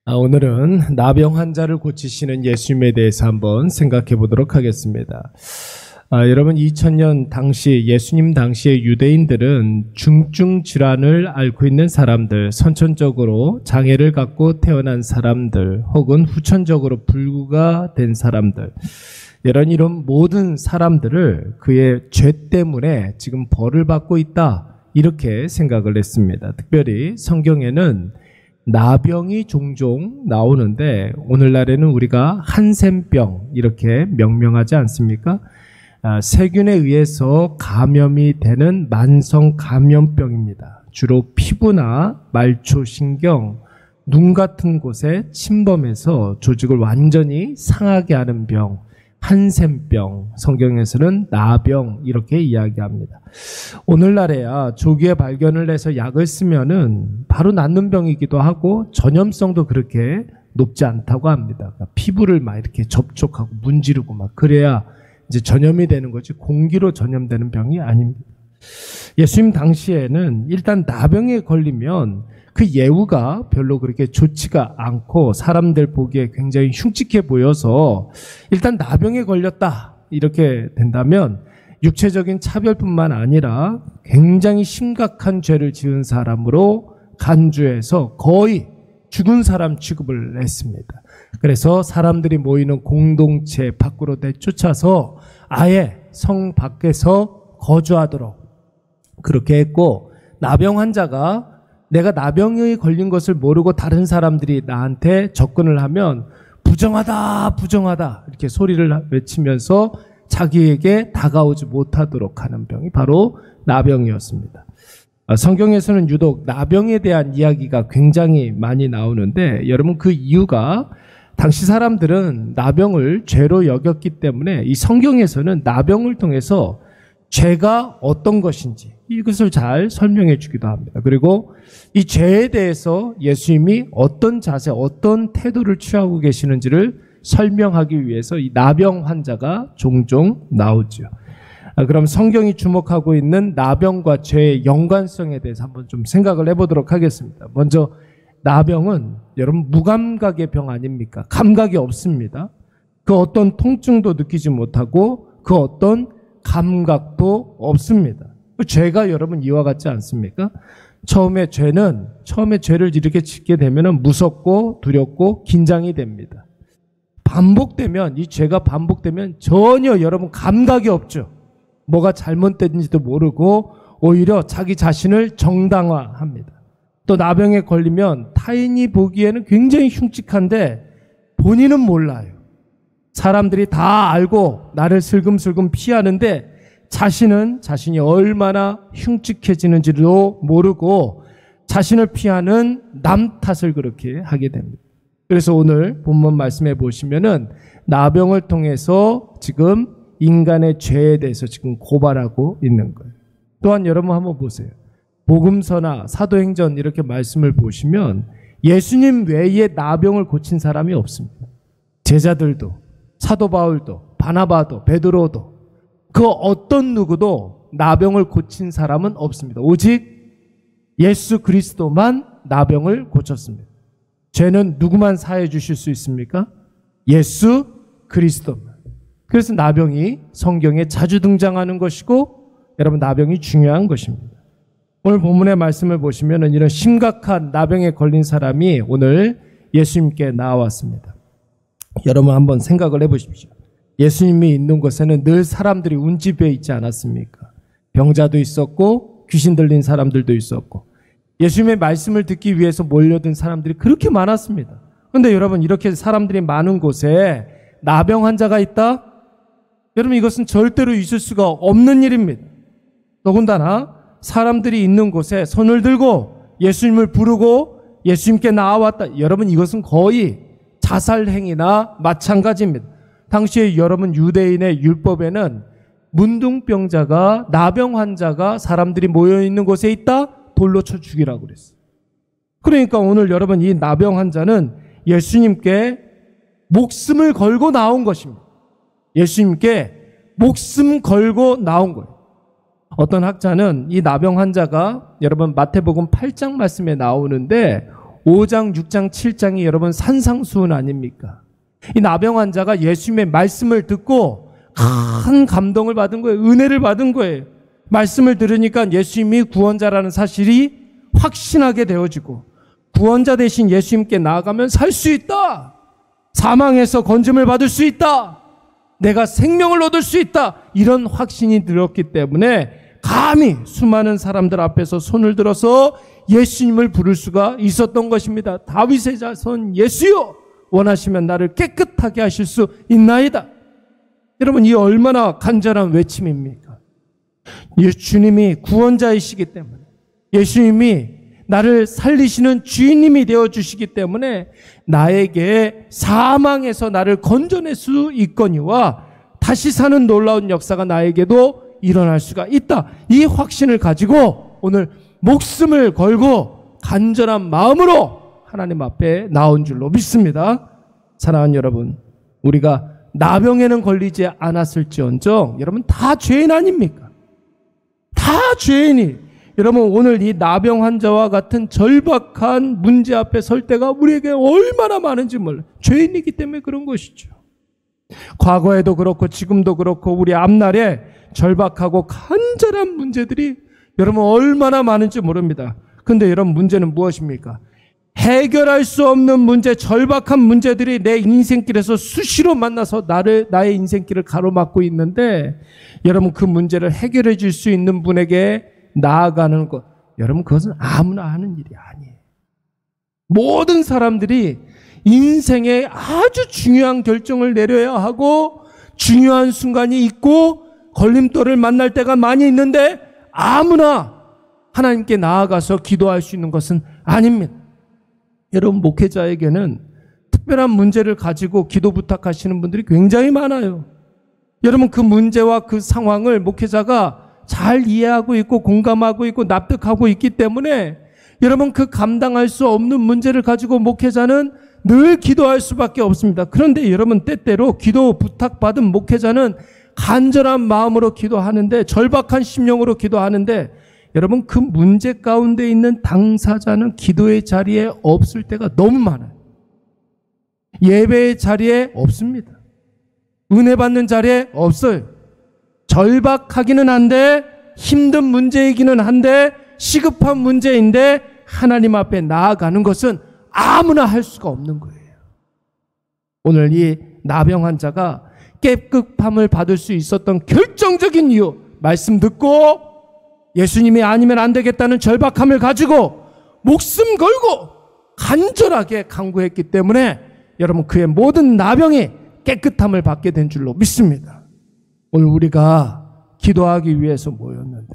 오늘은 나병 환자를 고치시는 예수님에 대해서 한번 생각해 보도록 하겠습니다. 여러분 2000년 당시 예수님 당시의 유대인들은 중증 질환을 앓고 있는 사람들, 선천적으로 장애를 갖고 태어난 사람들, 혹은 후천적으로 불구가 된 사람들, 이런 모든 사람들을 그의 죄 때문에 지금 벌을 받고 있다, 이렇게 생각을 했습니다. 특별히 성경에는 나병이 종종 나오는데 오늘날에는 우리가 한센병 이렇게 명명하지 않습니까? 세균에 의해서 감염이 되는 만성 감염병입니다. 주로 피부나 말초신경, 눈 같은 곳에 침범해서 조직을 완전히 상하게 하는 병, 한센병, 성경에서는 나병 이렇게 이야기합니다. 오늘날에야 조기에 발견을 해서 약을 쓰면은 바로 낫는 병이기도 하고 전염성도 그렇게 높지 않다고 합니다. 그러니까 피부를 막 이렇게 접촉하고 문지르고 막 그래야 이제 전염이 되는 거지 공기로 전염되는 병이 아닙니다. 예수님 당시에는 일단 나병에 걸리면 그 예후가 별로 그렇게 좋지가 않고 사람들 보기에 굉장히 흉측해 보여서 일단 나병에 걸렸다 이렇게 된다면 육체적인 차별뿐만 아니라 굉장히 심각한 죄를 지은 사람으로 간주해서 거의 죽은 사람 취급을 했습니다. 그래서 사람들이 모이는 공동체 밖으로 내쫓아서 아예 성 밖에서 거주하도록 그렇게 했고, 나병 환자가 내가 나병에 걸린 것을 모르고 다른 사람들이 나한테 접근을 하면 부정하다 부정하다 이렇게 소리를 외치면서 자기에게 다가오지 못하도록 하는 병이 바로 나병이었습니다. 성경에서는 유독 나병에 대한 이야기가 굉장히 많이 나오는데, 여러분 그 이유가 당시 사람들은 나병을 죄로 여겼기 때문에 이 성경에서는 나병을 통해서 죄가 어떤 것인지 이것을 잘 설명해 주기도 합니다. 그리고 이 죄에 대해서 예수님이 어떤 자세, 어떤 태도를 취하고 계시는지를 설명하기 위해서 이 나병 환자가 종종 나오죠. 그럼 성경이 주목하고 있는 나병과 죄의 연관성에 대해서 한번 좀 생각을 해보도록 하겠습니다. 먼저 나병은 여러분 무감각의 병 아닙니까? 감각이 없습니다. 그 어떤 통증도 느끼지 못하고 그 어떤 감각도 없습니다. 죄가 여러분 이와 같지 않습니까? 처음에 죄를 이렇게 짓게 되면 무섭고 두렵고 긴장이 됩니다. 반복되면, 이 죄가 반복되면 전혀 여러분 감각이 없죠. 뭐가 잘못된지도 모르고 오히려 자기 자신을 정당화합니다. 또 나병에 걸리면 타인이 보기에는 굉장히 흉측한데 본인은 몰라요. 사람들이 다 알고 나를 슬금슬금 피하는데 자신이 얼마나 흉측해지는지도 모르고 자신을 피하는 남 탓을 그렇게 하게 됩니다. 그래서 오늘 본문 말씀해 보시면은 나병을 통해서 지금 인간의 죄에 대해서 지금 고발하고 있는 거예요. 또한 여러분 한번 보세요. 복음서나 사도행전 이렇게 말씀을 보시면 예수님 외에 나병을 고친 사람이 없습니다. 제자들도, 사도 바울도, 바나바도, 베드로도, 그 어떤 누구도 나병을 고친 사람은 없습니다. 오직 예수 그리스도만 나병을 고쳤습니다. 죄는 누구만 사해 주실 수 있습니까? 예수 그리스도만. 그래서 나병이 성경에 자주 등장하는 것이고, 여러분 나병이 중요한 것입니다. 오늘 본문의 말씀을 보시면 이런 심각한 나병에 걸린 사람이 오늘 예수님께 나왔습니다. 여러분 한번 생각을 해보십시오. 예수님이 있는 곳에는 늘 사람들이 운집해 있지 않았습니까? 병자도 있었고 귀신 들린 사람들도 있었고 예수님의 말씀을 듣기 위해서 몰려든 사람들이 그렇게 많았습니다. 그런데 여러분 이렇게 사람들이 많은 곳에 나병 환자가 있다? 여러분 이것은 절대로 있을 수가 없는 일입니다. 더군다나 사람들이 있는 곳에 손을 들고 예수님을 부르고 예수님께 나아왔다. 여러분 이것은 거의 자살행위나 마찬가지입니다. 당시에 여러분 유대인의 율법에는 문둥병자가, 나병 환자가 사람들이 모여있는 곳에 있다? 돌로 쳐 죽이라고 그랬어요. 그러니까 오늘 여러분 이 나병 환자는 예수님께 목숨을 걸고 나온 것입니다. 예수님께 목숨 걸고 나온 거예요. 어떤 학자는 이 나병 환자가 여러분 마태복음 8장 말씀에 나오는데 5장, 6장, 7장이 여러분 산상수훈 아닙니까? 이 나병 환자가 예수님의 말씀을 듣고 큰 감동을 받은 거예요. 은혜를 받은 거예요. 말씀을 들으니까 예수님이 구원자라는 사실이 확신하게 되어지고 구원자 대신 예수님께 나아가면 살 수 있다. 사망에서 건짐을 받을 수 있다. 내가 생명을 얻을 수 있다. 이런 확신이 들었기 때문에 감히 수많은 사람들 앞에서 손을 들어서 예수님을 부를 수가 있었던 것입니다. 다윗의 자손 예수여, 원하시면 나를 깨끗하게 하실 수 있나이다. 여러분, 이 얼마나 간절한 외침입니까? 주님이 구원자이시기 때문에, 예수님이 나를 살리시는 주인님이 되어주시기 때문에 나에게 사망에서 나를 건져낼 수 있거니와 다시 사는 놀라운 역사가 나에게도 일어날 수가 있다. 이 확신을 가지고 오늘 목숨을 걸고 간절한 마음으로 하나님 앞에 나온 줄로 믿습니다. 사랑하는 여러분, 우리가 나병에는 걸리지 않았을지언정 여러분 다 죄인 아닙니까? 다 죄인이. 여러분, 오늘 이 나병 환자와 같은 절박한 문제 앞에 설 때가 우리에게 얼마나 많은지 몰라요. 죄인이기 때문에 그런 것이죠. 과거에도 그렇고 지금도 그렇고 우리 앞날에 절박하고 간절한 문제들이 여러분 얼마나 많은지 모릅니다. 근데 여러분, 문제는 무엇입니까? 해결할 수 없는 문제, 절박한 문제들이 내 인생길에서 수시로 만나서 나의 인생길을 가로막고 있는데, 여러분 그 문제를 해결해 줄 수 있는 분에게 나아가는 것, 여러분 그것은 아무나 하는 일이 아니에요. 모든 사람들이 인생에 아주 중요한 결정을 내려야 하고 중요한 순간이 있고 걸림돌을 만날 때가 많이 있는데 아무나 하나님께 나아가서 기도할 수 있는 것은 아닙니다. 여러분, 목회자에게는 특별한 문제를 가지고 기도 부탁하시는 분들이 굉장히 많아요. 여러분, 그 문제와 그 상황을 목회자가 잘 이해하고 있고 공감하고 있고 납득하고 있기 때문에 여러분 그 감당할 수 없는 문제를 가지고 목회자는 늘 기도할 수밖에 없습니다. 그런데 여러분, 때때로 기도 부탁받은 목회자는 간절한 마음으로 기도하는데, 절박한 심령으로 기도하는데, 여러분 그 문제 가운데 있는 당사자는 기도의 자리에 없을 때가 너무 많아요. 예배의 자리에 없습니다. 은혜 받는 자리에 없어요. 절박하기는 한데, 힘든 문제이기는 한데, 시급한 문제인데 하나님 앞에 나아가는 것은 아무나 할 수가 없는 거예요. 오늘 이 나병 환자가 깨끗함을 받을 수 있었던 결정적인 이유, 말씀 듣고 예수님이 아니면 안 되겠다는 절박함을 가지고 목숨 걸고 간절하게 간구했기 때문에 여러분 그의 모든 나병이 깨끗함을 받게 된 줄로 믿습니다. 오늘 우리가 기도하기 위해서 모였는데,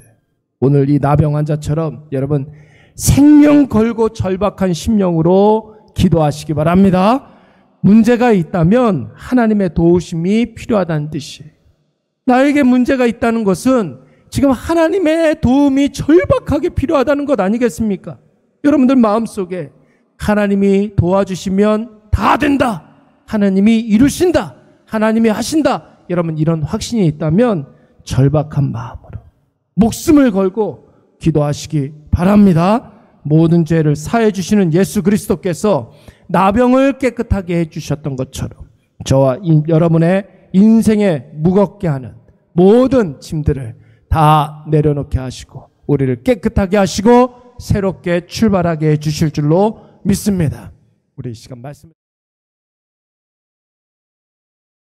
오늘 이 나병 환자처럼 여러분 생명 걸고 절박한 심령으로 기도하시기 바랍니다. 문제가 있다면 하나님의 도우심이 필요하다는 뜻이에요. 나에게 문제가 있다는 것은 지금 하나님의 도움이 절박하게 필요하다는 것 아니겠습니까? 여러분들 마음속에 하나님이 도와주시면 다 된다, 하나님이 이루신다, 하나님이 하신다, 여러분 이런 확신이 있다면 절박한 마음으로 목숨을 걸고 기도하시기 바랍니다. 모든 죄를 사해 주시는 예수 그리스도께서 나병을 깨끗하게 해주셨던 것처럼 저와 여러분의 인생에 무겁게 하는 모든 짐들을 다 내려놓게 하시고 우리를 깨끗하게 하시고 새롭게 출발하게 해주실 줄로 믿습니다. 우리 이 시간 말씀